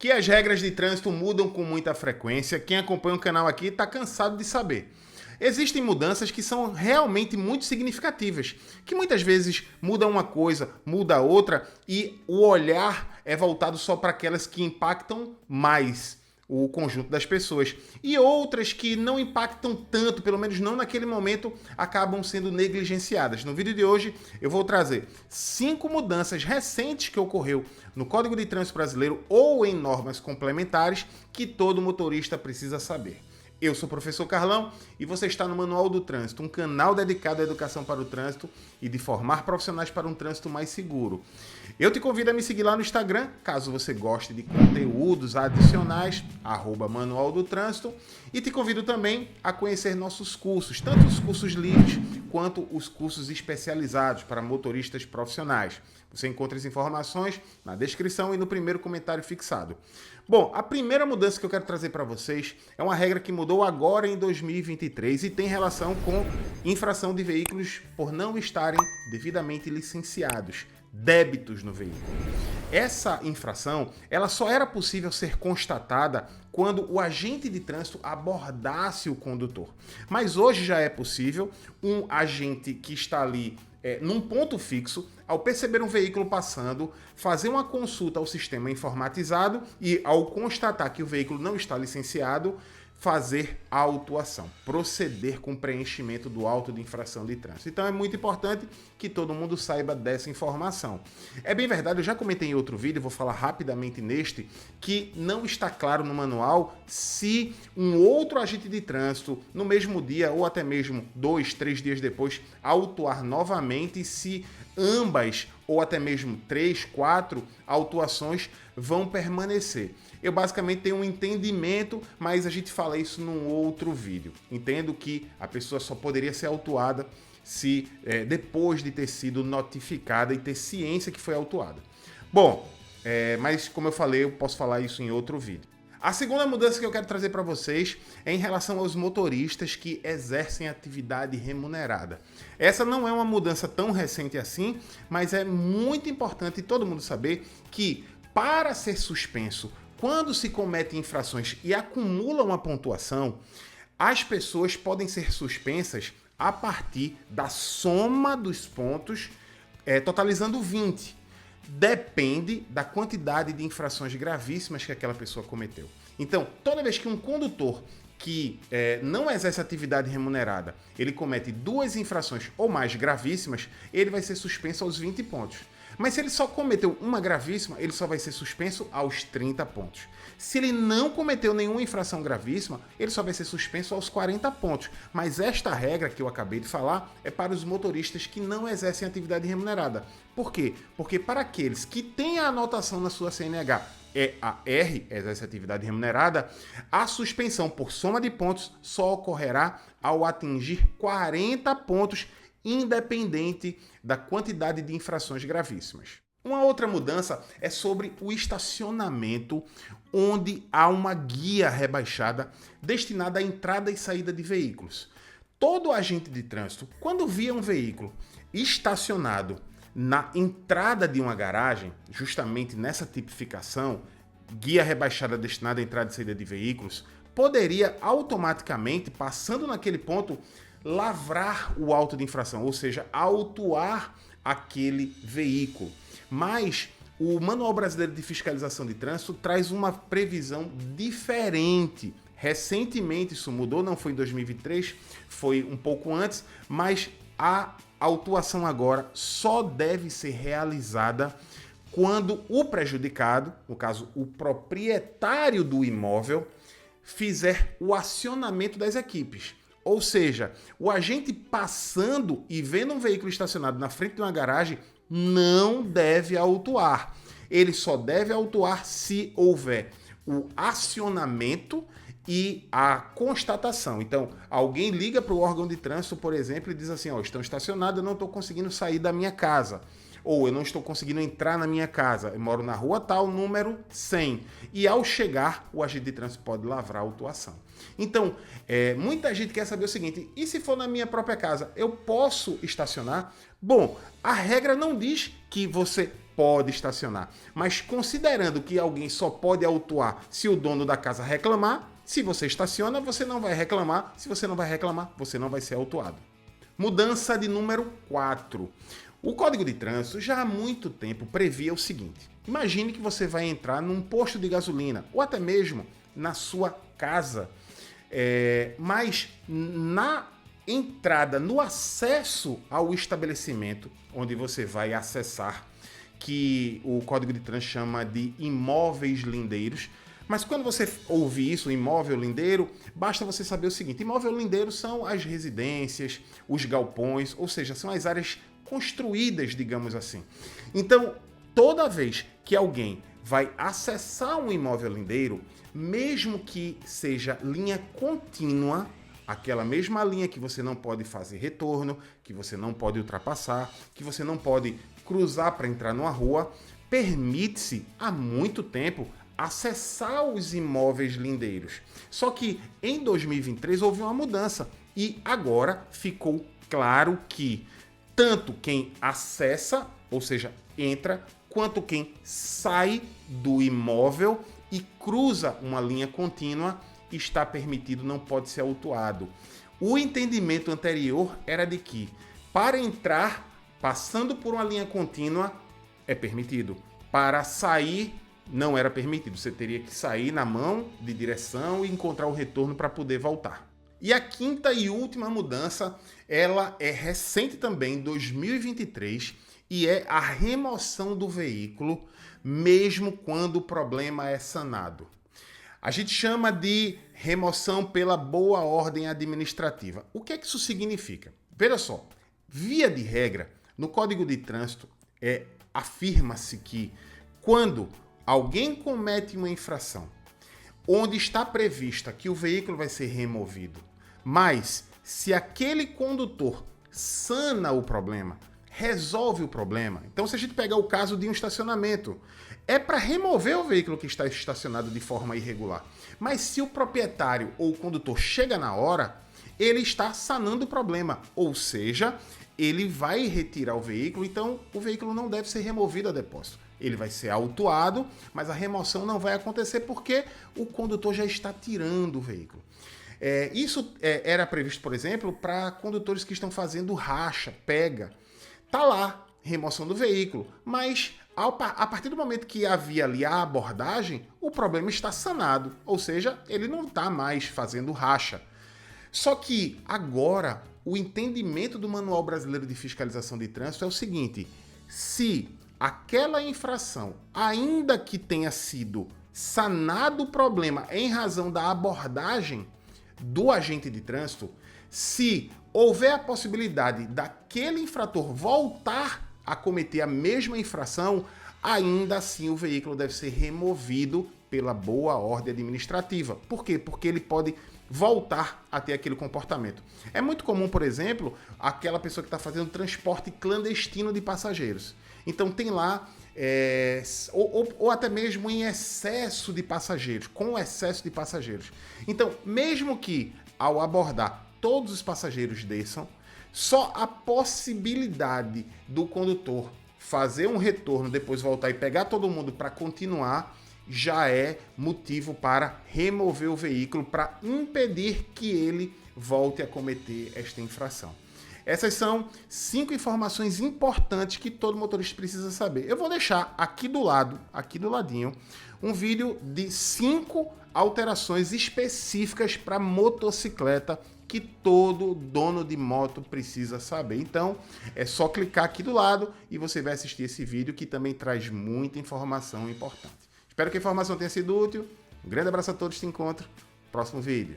Que as regras de trânsito mudam com muita frequência, quem acompanha o canal aqui está cansado de saber. Existem mudanças que são realmente muito significativas, que muitas vezes muda uma coisa, muda outra, e o olhar é voltado só para aquelas que impactam mais o conjunto das pessoas. E outras que não impactam tanto, pelo menos não naquele momento, acabam sendo negligenciadas. No vídeo de hoje eu vou trazer 5 mudanças recentes que ocorreu no Código de Trânsito Brasileiro ou em normas complementares que todo motorista precisa saber. Eu sou o professor Carlão e você está no Manual do Trânsito, um canal dedicado à educação para o trânsito e de formar profissionais para um trânsito mais seguro. Eu te convido a me seguir lá no Instagram, caso você goste de conteúdos adicionais, @Manual do Trânsito, e te convido também a conhecer nossos cursos, tanto os cursos livres quanto os cursos especializados para motoristas profissionais. Você encontra as informações na descrição e no primeiro comentário fixado. Bom, a primeira mudança que eu quero trazer para vocês é uma regra que mudou agora em 2023 e tem relação com infração de veículos por não estarem devidamente licenciados, débitos no veículo. Essa infração, ela só era possível ser constatada quando o agente de trânsito abordasse o condutor. Mas hoje já é possível um agente que está ali num ponto fixo, ao perceber um veículo passando, fazer uma consulta ao sistema informatizado e, ao constatar que o veículo não está licenciado, fazer a autuação, proceder com o preenchimento do auto de infração de trânsito. Então é muito importante que todo mundo saiba dessa informação. É bem verdade, eu já comentei em outro vídeo, vou falar rapidamente neste, que não está claro no manual se um outro agente de trânsito, no mesmo dia ou até mesmo 2, 3 dias depois, autuar novamente, se ambas ou até mesmo 3, 4 autuações vão permanecer. Eu basicamente tenho um entendimento, mas a gente fala isso num outro vídeo. Entendo que a pessoa só poderia ser autuada se depois de ter sido notificada e ter ciência que foi autuada. Bom, mas como eu falei, eu posso falar isso em outro vídeo. A segunda mudança que eu quero trazer para vocês é em relação aos motoristas que exercem atividade remunerada. Essa não é uma mudança tão recente assim, mas é muito importante todo mundo saber que, para ser suspenso, quando se comete infrações e acumula uma pontuação, as pessoas podem ser suspensas a partir da soma dos pontos, totalizando 20. Depende da quantidade de infrações gravíssimas que aquela pessoa cometeu. Então, toda vez que um condutor que não exerce atividade remunerada, ele comete 2 infrações ou mais gravíssimas, ele vai ser suspenso aos 20 pontos. Mas se ele só cometeu uma gravíssima, ele só vai ser suspenso aos 30 pontos. Se ele não cometeu nenhuma infração gravíssima, ele só vai ser suspenso aos 40 pontos. Mas esta regra que eu acabei de falar é para os motoristas que não exercem atividade remunerada. Por quê? Porque para aqueles que têm a anotação na sua CNH EAR, exerce atividade remunerada, a suspensão por soma de pontos só ocorrerá ao atingir 40 pontos, independente da quantidade de infrações gravíssimas. Uma outra mudança é sobre o estacionamento, onde há uma guia rebaixada destinada à entrada e saída de veículos. Todo agente de trânsito, quando via um veículo estacionado na entrada de uma garagem, justamente nessa tipificação, guia rebaixada destinada à entrada e saída de veículos, poderia automaticamente, passando naquele ponto, lavrar o auto de infração, ou seja, autuar aquele veículo. Mas o Manual Brasileiro de Fiscalização de Trânsito traz uma previsão diferente. Recentemente isso mudou, não foi em 2023, foi um pouco antes, mas a autuação agora só deve ser realizada quando o prejudicado, no caso o proprietário do imóvel, fizer o acionamento das equipes. Ou seja, o agente passando e vendo um veículo estacionado na frente de uma garagem não deve autuar. Ele só deve autuar se houver o acionamento e a constatação. Então, alguém liga para o órgão de trânsito, por exemplo, e diz assim, estão estacionados, eu não estou conseguindo sair da minha casa. Ou eu não estou conseguindo entrar na minha casa, eu moro na rua tal, número 100. E ao chegar, o agente de trânsito pode lavrar a autuação. Então, muita gente quer saber o seguinte, e se for na minha própria casa, eu posso estacionar? Bom, a regra não diz que você pode estacionar. Mas considerando que alguém só pode autuar se o dono da casa reclamar, se você estaciona, você não vai reclamar. Se você não vai reclamar, você não vai ser autuado. Mudança de número 4. O Código de Trânsito já há muito tempo previa o seguinte. Imagine que você vai entrar num posto de gasolina ou até mesmo na sua casa. Mas na entrada, no acesso ao estabelecimento, onde você vai acessar, que o Código de Trânsito chama de imóveis lindeiros. Mas quando você ouvir isso, imóvel lindeiro, basta você saber o seguinte: imóvel lindeiro são as residências, os galpões, ou seja, são as áreas construídas, digamos assim. Então, toda vez que alguém vai acessar um imóvel lindeiro, mesmo que seja linha contínua, aquela mesma linha que você não pode fazer retorno, que você não pode ultrapassar, que você não pode cruzar para entrar numa rua, permite-se há muito tempo acessar os imóveis lindeiros. Só que em 2023 houve uma mudança e agora ficou claro que tanto quem acessa, ou seja, entra, quanto quem sai do imóvel e cruza uma linha contínua está permitido, não pode ser autuado. O entendimento anterior era de que para entrar passando por uma linha contínua é permitido, para sair não era permitido. Você teria que sair na mão de direção e encontrar o retorno para poder voltar. E a quinta e última mudança, ela é recente também, 2023, e é a remoção do veículo, mesmo quando o problema é sanado. A gente chama de remoção pela boa ordem administrativa. O que é que isso significa? Veja só, via de regra, no Código de Trânsito, afirma-se que quando alguém comete uma infração onde está prevista que o veículo vai ser removido, mas se aquele condutor sana o problema, resolve o problema. Então, se a gente pegar o caso de um estacionamento, é para remover o veículo que está estacionado de forma irregular. Mas se o proprietário ou o condutor chega na hora, ele está sanando o problema, ou seja, ele vai retirar o veículo, então o veículo não deve ser removido a depósito. Ele vai ser autuado, mas a remoção não vai acontecer porque o condutor já está tirando o veículo. Isso era previsto, por exemplo, para condutores que estão fazendo racha, pega. Tá lá, remoção do veículo, mas a partir do momento que havia ali a abordagem, o problema está sanado, ou seja, ele não está mais fazendo racha. Só que agora o entendimento do Manual Brasileiro de Fiscalização de Trânsito é o seguinte: se aquela infração, ainda que tenha sido sanado o problema em razão da abordagem do agente de trânsito, se houver a possibilidade daquele infrator voltar a cometer a mesma infração, ainda assim o veículo deve ser removido pela boa ordem administrativa. Por quê? Porque ele pode voltar a ter aquele comportamento. É muito comum, por exemplo, aquela pessoa que está fazendo transporte clandestino de passageiros. Então tem lá, ou até mesmo em excesso de passageiros, com excesso de passageiros. Então, mesmo que ao abordar todos os passageiros desçam, só a possibilidade do condutor fazer um retorno, depois voltar e pegar todo mundo para continuar, já é motivo para remover o veículo, para impedir que ele volte a cometer esta infração. Essas são 5 informações importantes que todo motorista precisa saber. Eu vou deixar aqui do lado, aqui do ladinho, um vídeo de 5 alterações específicas para motocicleta que todo dono de moto precisa saber. Então, é só clicar aqui do lado e você vai assistir esse vídeo que também traz muita informação importante. Espero que a informação tenha sido útil. Um grande abraço a todos, te encontro no próximo vídeo.